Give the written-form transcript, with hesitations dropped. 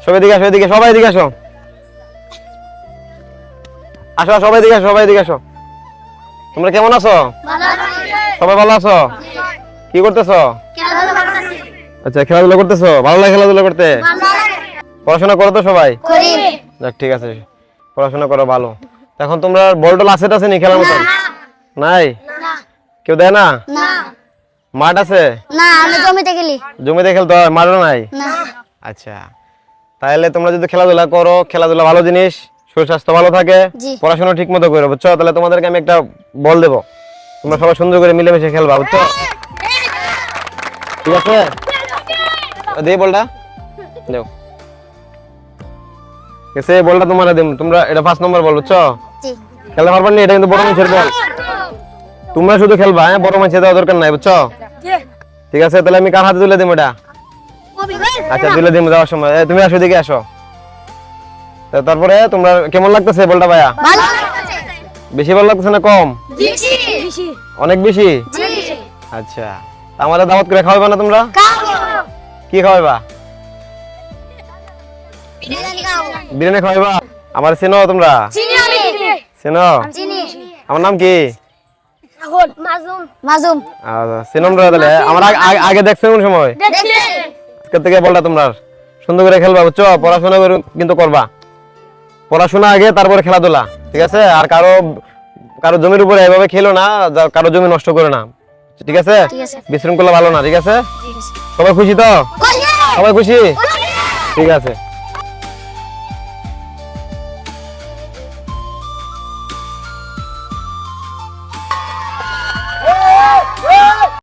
সবাই এদিকে আসো, এদিকে সবাই এদিকে আসো। আসো সবাই এদিকে আসো, সবাই এদিকে আসো। তোমরা কেমন আছো? সবাই ভালো আছো? কি করতেছো? আচ্ছা, খেলাধুলা করতেছো? ভালো লাগে খেলাধুলা করতে? পড়াশোনা করো তো সবাই? যাক, ঠিক আছে, পড়াশোনা করো ভালো। এখন তোমরা বল টল আছে নি খেলার মতন? নাই? কেউ দেয় না? মাঠ আছে? জমিতে খেলতে হয়, মাঠও নাই? আচ্ছা, তাহলে তোমরা যদি খেলাধুলা করো, খেলাধুলা ভালো জিনিস, শরীর স্বাস্থ্য ভালো থাকে, পড়াশোনা ঠিক মতো করো, বুঝছো? তাহলে তোমাদেরকে আমি একটা বল দেবো, তোমরা সবাই সুন্দর করে মিলেমিশে খেলবা, বুঝছো? ঠিক আছে, দে বলটা দেও। এসে বলটা তোমারে দেব, তোমরা এটা 5 নম্বর বল, বুঝছো? খেলতে পারবা না, এটা কিন্তু বড় মানুষের বল, তোমরা শুধু খেলবা, হ্যাঁ? বড় মানুষের দেওয়া দরকার নাই, বুঝছো? ঠিক আছে, তাহলে আমি কার হাতে তুলে দেব এটা? আচ্ছা, তুলে দিন যাওয়ার সময়। তুমি আসো, দিকে আসো। তারপরে তোমরা কেমন লাগতেছে বলটা ভাইয়া? বেশি ভালো লাগতেছে না কম? অনেক বেশি? আচ্ছা, আমাদের দাওয়াত করে খাওয়াইবা না তোমরা? কি খাওয়াইবা? বিরিয়ানি খাওয়াইবা? আমার চেনো তোমরা? চেনো? আমার নাম কি? আমার আগে দেখছো কোন সময়? আজকের থেকে বলটা তোমরা সুন্দর করে খেলবা, বুঝছো? পড়াশোনা কিন্তু করবা, পড়াশোনা আগে, তারপরে খেলাধুলা, ঠিক আছে? আর কারো জমির উপরে এভাবে খেলো না, কারো জমি নষ্ট করে না, ঠিক আছে? বিশৃঙ্খলা ভালো না, ঠিক আছে? সবাই খুশি তো? সবাই খুশি? ঠিক আছে।